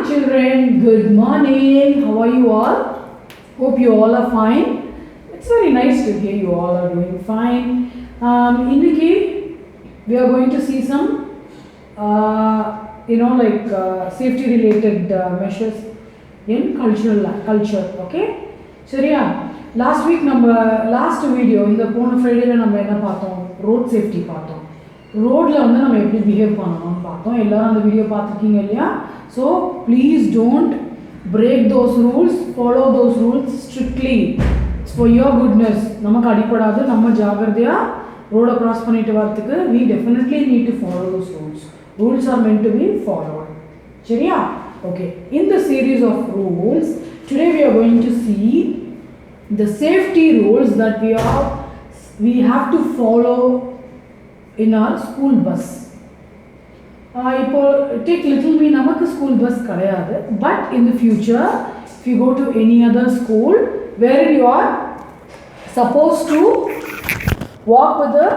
children, good morning. How are you all? Hope you all are fine. It's very nice to hear you all are doing fine. Indiki, we are going to see some, safety related measures in culture. Okay? Sharia. Last week, last video, in the Pona Friday, we road safety. ரோட்டில் வந்து நம்ம எப்படி behave பண்ணணும்னு பார்த்தோம். எல்லோரும் அந்த video பார்த்துருக்கீங்க இல்லையா? So please don't break those rules, follow those rules strictly. It's for your goodness. நமக்கு அடிப்படாது, நம்ம ஜாகிரதையாக ரோடை க்ராஸ் பண்ணிட்டு வரதுக்கு we definitely need to follow those rules. Rules are meant to be followed. சரியா? Okay. In the series of rules, today we are going to see the safety rules that we have to follow in our school bus. Ipo take little me namakku school bus kadayadu, but in the future if you go to any other school where you are supposed to walk with the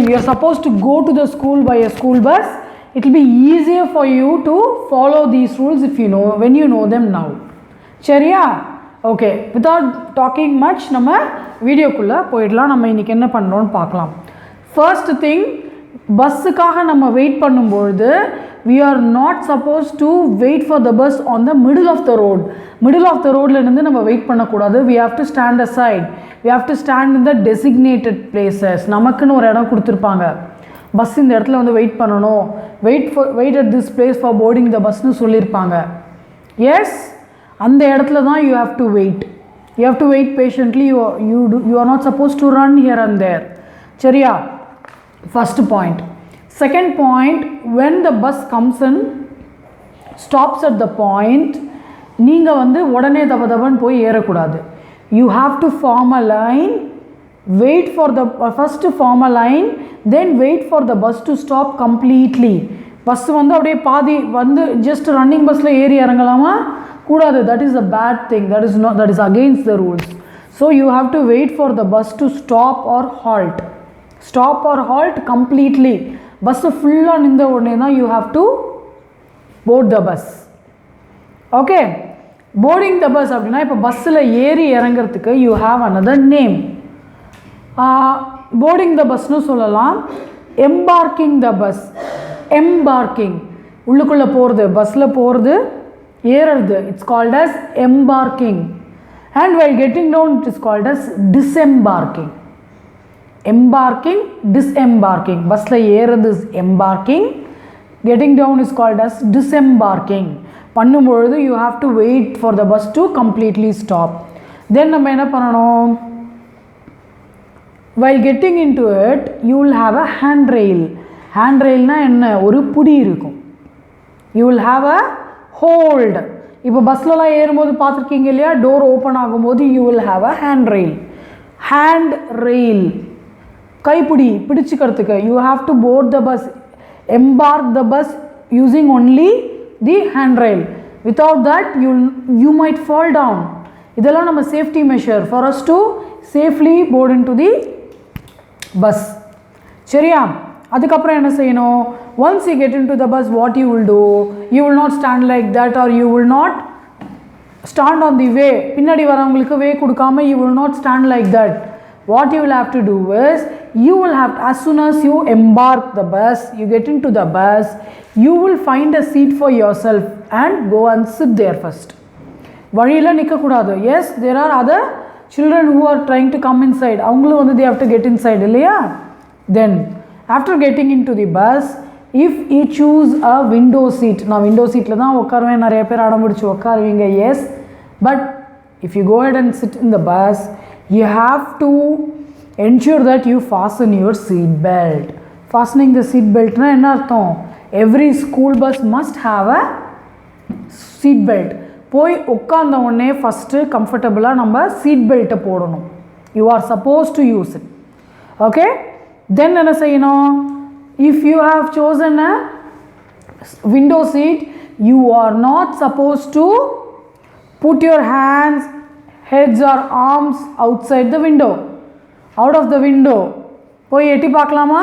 you are supposed to go to the school by a school bus, it will be easier for you to follow these rules if you know when you know them now. Chariya? Okay, without talking much நம்ம வீடியோக்குள்ளே போயிடலாம். நம்ம இன்றைக்கி என்ன பண்ணுறோன்னு பார்க்கலாம். First thing, பஸ்ஸுக்காக நம்ம wait பண்ணும்பொழுது we are not supposed to wait for the bus on the middle of the road. Middle of the ரோட்லேருந்து நம்ம வெயிட் பண்ணக்கூடாது. we have to stand aside. we have to stand in the designated places. நமக்குன்னு ஒரு இடம் கொடுத்துருப்பாங்க, bus இந்த இடத்துல வந்து வெயிட் பண்ணணும், wait at this place for boarding the busன்னு சொல்லியிருப்பாங்க. எஸ், அந்த இடத்துல தான் you have to wait. You have to wait patiently. You are not supposed to run here and there. சரியா? First point. Second point, when the bus comes in, stops at the point, நீங்கள் வந்து உடனே தபதபன்னு போய் ஏறக்கூடாது. You have to form a line, wait for the first form a line, then wait for the bus to stop completely. Bus வந்து அப்படியே பாதி வந்து just running பஸ்ஸில் ஏறி இறங்கலாமா? கூடாது. that is a bad thing. that is against the rules. So you have to wait for the bus to stop or halt completely. bus full on இந்த உடனே தான் you have to board the bus. okay, boarding the bus அப்படின்னா இப்போ பஸ்ஸில் ஏறி இறங்கிறதுக்கு you have another name. boarding the busன்னு சொல்லலாம், embarking the bus. embarking உள்ளுக்குள்ளே போகிறது, பஸ்ஸில் போகிறது, ஏறுறது, it's called as embarking. and while getting down it is called as disembarking. disembarking பஸ்ல ஏறுறது is embarking, getting down is called as disembarking. பண்ணும்பொழுது you have to wait for the bus to completely stop. then நம்ம என்ன பண்ணணும்? while getting into it you will have a handrail. handrailனா என்ன? ஒரு புடி இருக்கும். you will have a hold. இப்போ பஸ்லலாம் ஏறும்போது பார்த்துருக்கீங்க இல்லையா, டோர் ஓப்பன் ஆகும்போது you will have a handrail. கைப்பிடி பிடிச்சிக்கிறதுக்கு you have to board the bus, embark the bus using only the handrail. without that you might fall down. இதெல்லாம் நம்ம safety measure for us to safely board into the bus. சரியா? அதுக்கப்புறம் என்ன செய்யணும்? once you get into the bus, what you will do? you will not stand like that, or you will not stand on the way. பின்னாடி வரவங்களுக்கு வே கொடுக்காம you will not stand like that. what you will have to do is, you will have to, as soon as you embark the bus, you get into the bus, you will find a seat for yourself and go and sit there first. வழியில் நிற்கக்கூடாது. yes, there are other children who are trying to come inside. அவங்களும் வந்து they have to get inside இல்லையா? then after getting into the bus, if you choose a window seat, நான் window சீட்டில் தான் உட்காருவேன், நிறைய பேர் அடம்பிடிச்சு உட்காருவீங்க. yes, but if you go ahead and sit in the bus, you have to ensure that you fasten your seat belt. fastening the seat belt na enna artham? every school bus must have a seat belt. போய் உட்கார்ந்த உடனே first கம்ஃபர்டபுளாக நம்ம seat பெல்ட்டை போடணும். you are supposed to use it. okay, then என்ன செய்யணும்? if you have chosen a window seat, you are not supposed to put your hands, heads or arms outside the window, out of the window. போய் எட்டி பார்க்கலாமா?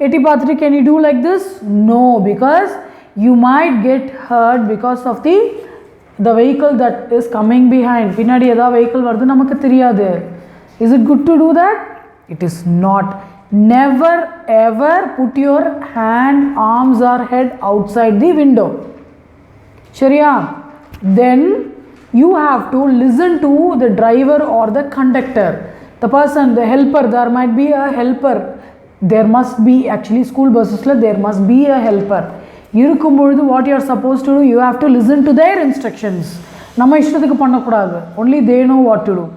eti paathittu can you do like this? No, because you might get hurt because of the vehicle that is coming behind. Pinnadi edha vehicle varudhu namakku theriyadu. Is it good to do that? It is not. Never ever put your hand, arms or head outside the window. Shariya? Then you have to listen to the driver or the conductor, the person, the helper. There might be a helper. There must be, actually school buses la there must be a helper. Irukumbodhu what you are supposed to do, you have to listen to their instructions. Nama ishtathukku panna koodadhu, only they know what to do.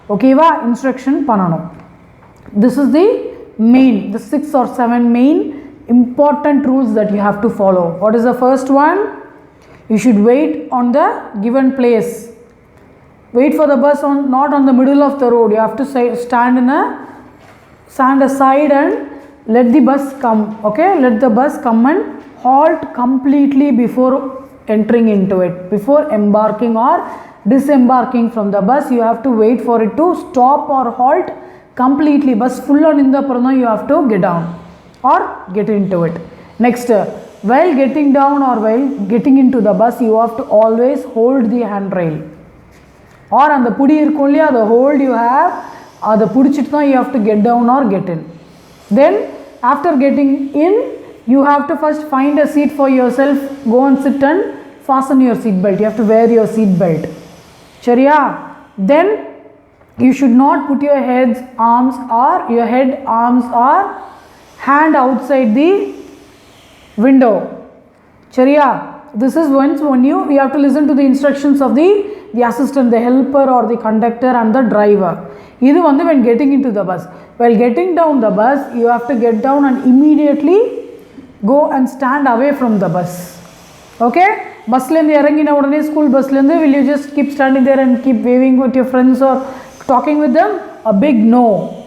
Okay va? Instruction pananum. This is the 6 or 7 main important rules that you have to follow. What is the first one? You should wait on the given place. Wait for the bus not on the middle of the road. You have to stand aside and let the bus come. Okay, let the bus come and halt completely before entering into it. Before embarking or disembarking from the bus, you have to wait for it to stop or halt completely. Bus full on in the parana, you have to get down or get into it. Next, while getting down or while getting into the bus, you have to always hold the handrail. Or on the pudi irukku, the hold you have, the pudichittu you have to get down or get in. Then after getting in, you have to first find a seat for yourself, go and sit and fasten your seat belt. You have to wear your seat belt. Shariya? Then you should not put your head, arms or hand outside the window. Shariya? This is when you have to listen to the instructions of the assistant, the helper or the conductor and the driver. This is when getting into the bus. While getting down the bus, you have to get down and immediately go and stand away from the bus. Okay? Bus lendi erangina udane, school bus lendi, will you just keep standing there and keep waving with your friends or talking with them? A big no.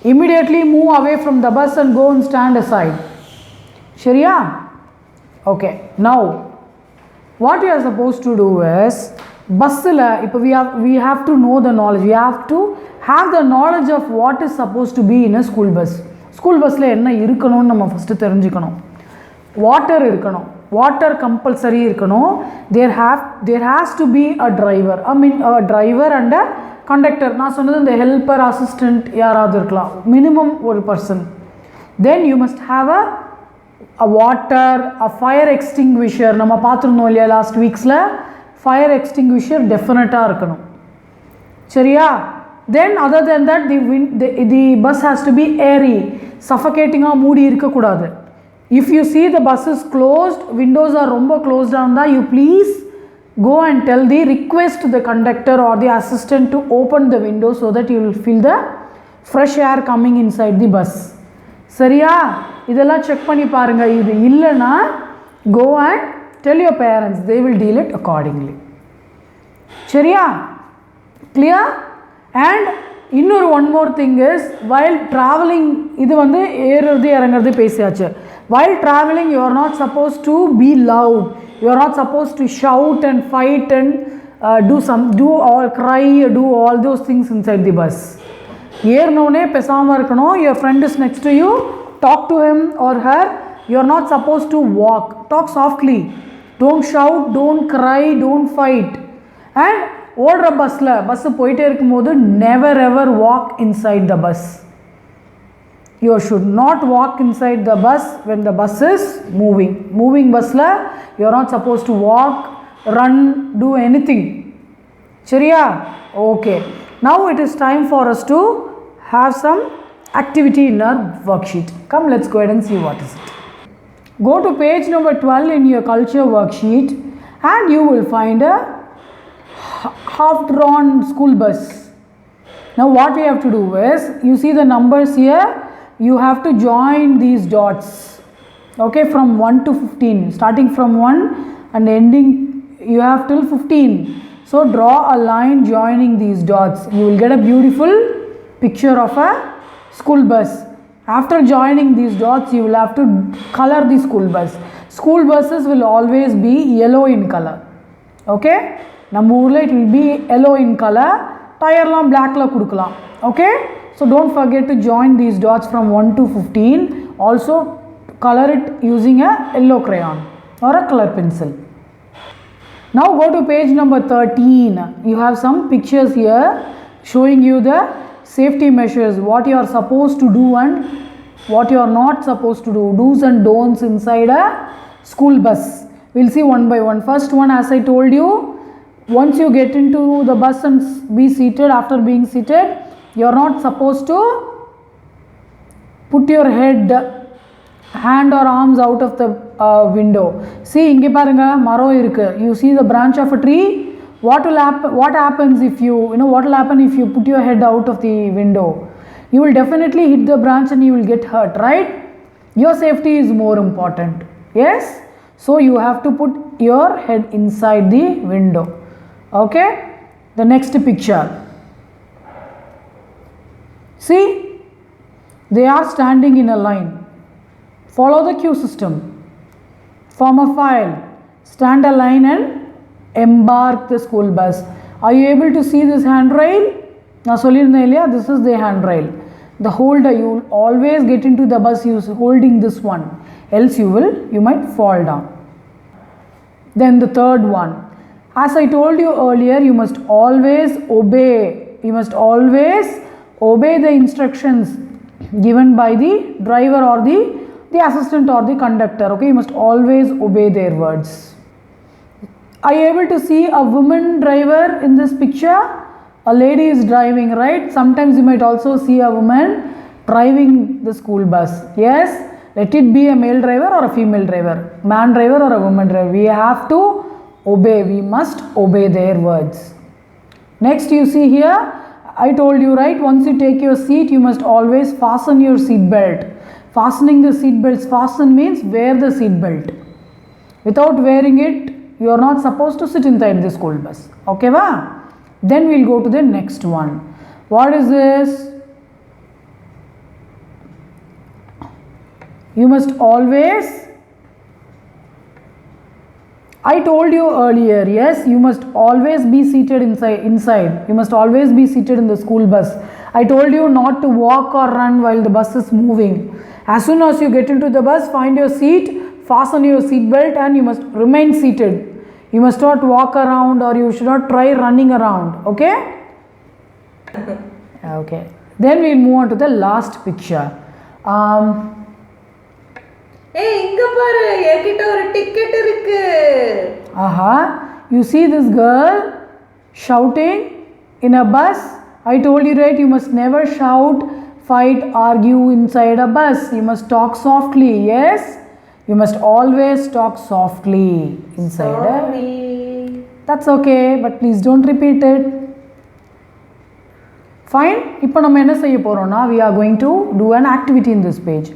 Immediately move away from the bus and go and stand aside. Shariya? Okay. Now, what you are supposed to do is, bus la we have to know the knowledge. We have to have the knowledge of what is supposed to be in a school bus. School bus la enna irukanum nama first therinjikanum. Water irukanum. Water compulsory irukanum. There has to be a driver. I mean a driver and a conductor. Na sonnadhu the helper, assistant yaradhu irkalam. Minimum one person. Then you must have a water, a fire extinguisher. Nama paathirundhom illaya last weeks la fire extinguisher definite ah irukanum. Shariya? Then other than that, the bus has to be airy. Suffocating ah moodi irukka koodadhu. If you see the bus is closed, windows are romba closed down da, you please go and request the conductor or the assistant to open the window so that you will feel the fresh air coming inside the bus. Sariya? Idella check panni paarenga. Idu illana, go and tell your parents. They will deal it accordingly. Shariya? Clear? And one more thing is, while traveling, idu vandu erudhu irangadhu pesiyachu. While traveling, you are not supposed to be loud. You are not supposed to shout and fight and cry, do all those things inside the bus. Ernone pesama irukano. Your friend is next to you, talk to him or her. You are not supposed to walk. Talk softly. Don't shout, don't cry, don't fight. And ஓடுற bus போயிட்டே இருக்கும்போது never ever walk inside the bus. You should not walk inside the bus when the bus is moving bus la you are not supposed to walk, run, do anything. Shariya? Okay. Now it is time for us to have some activity in our worksheet. Come, let's go ahead and see what is it. Go to page number 12 in your culture worksheet and you will find a half drawn school bus. Now what we have to do is, you see the numbers here, you have to join these dots. Okay, from 1 to 15, starting from 1 and ending you have till 15. So draw a line joining these dots. You will get a beautiful picture of a school bus. After joining these dots, you will have to color the school bus. School buses will always be yellow in color. Okay, நம்ம ஊர்ல it will be yellow in color. Tire லாம் black la kudukalam. Okay, So don't forget to join these dots from 1 to 15. Also color it using a yellow crayon or a color pencil. Now go to page number 13. You have some pictures here showing you the safety measures, what you are supposed to do and what you are not supposed to do, do's and don'ts inside a school bus. We'll see one by one. First one, as I told you, once you get into the bus and be seated, after being seated, you are not supposed to put your hand or arms out of the window. See, inge parunga maro irukku. You see the branch of a tree. What happens if what will happen if you put your head out of the window? You will definitely hit the branch and you will get hurt, right? Your safety is more important. Yes? So you have to put your head inside the window. Okay? The next picture. See, they are standing in a line. Follow the queue system. Form a file. Stand a line and embark the school bus. Are you able to see this handrail? This is the handrail. The holder, you will always get into the bus holding this one. Else you might fall down. Then the third one. As I told you earlier, you must always obey. You must always obey the instructions given by the driver or the assistant or the conductor. Okay, you must always obey their words. Are you able to see a woman driver in this picture? A lady is driving, right? Sometimes you might also see a woman driving the school bus. Yes, let it be a male driver or a female driver, man driver or a woman driver. We have to obey. We must obey their words. Next, you see here, I told you, right? Once you take your seat, you must always fasten your seat belt. Fastening the seat belts. Fasten means wear the seat belt. Without wearing it, you are not supposed to sit inside the school bus. Okay, va? Then we'll go to the next one. What is this? You must always, I told you earlier, yes, you must always be seated inside. You must always be seated in the school bus. I told you not to walk or run while the bus is moving. As soon as you get into the bus, find your seat, fasten your seat belt and you must remain seated. You must not walk around or you should not try running around. Okay? Okay. Then we'll move on to the last picture. Hey, inga paru, enkitta oru ticket irukku. Aha. You see this girl shouting in a bus. I told you, right, you must never shout, fight, argue inside a bus. You must talk softly. Yes? You must always talk softly inside. Sorry. That's okay, but please don't repeat it. Fine. Now we are going to do an activity in this page.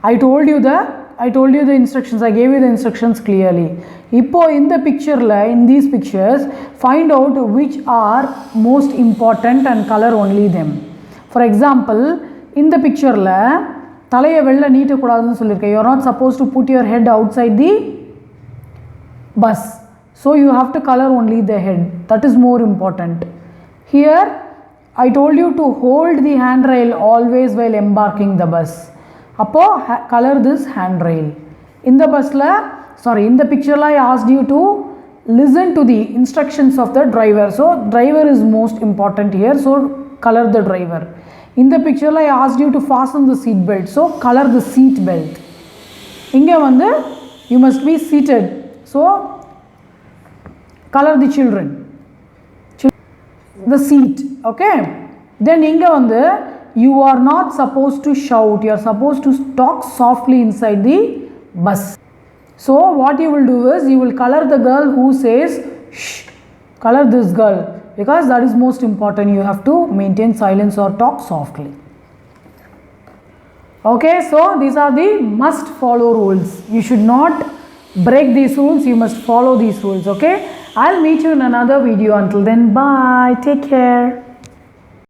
I told you the instructions. I gave you the instructions clearly. Now in the picture, in these pictures, find out which are most important and color only them. For example, in the picture, you are not supposed to put your head outside the bus. So you have to color only the head. That is more important. Here, I told you to hold the handrail always while embarking the bus. Appo color this handrail. In the picture I asked you to listen to the instructions of the driver. So driver is most important here. So color the driver. In the picture I asked you to fasten the seat belt. So color the seat belt. Inga you must be seated. So color the children. The seat. Okay. Then inga you are not supposed to shout. You are supposed to talk softly inside the bus. So what you will do is you will color the girl who says shh. Color this girl. Because that is most important. You have to maintain silence or talk softly. Okay, so these are the must follow rules. You should not break these rules. You must follow these rules. Okay, I'll meet you in another video. Until then, bye. Take care.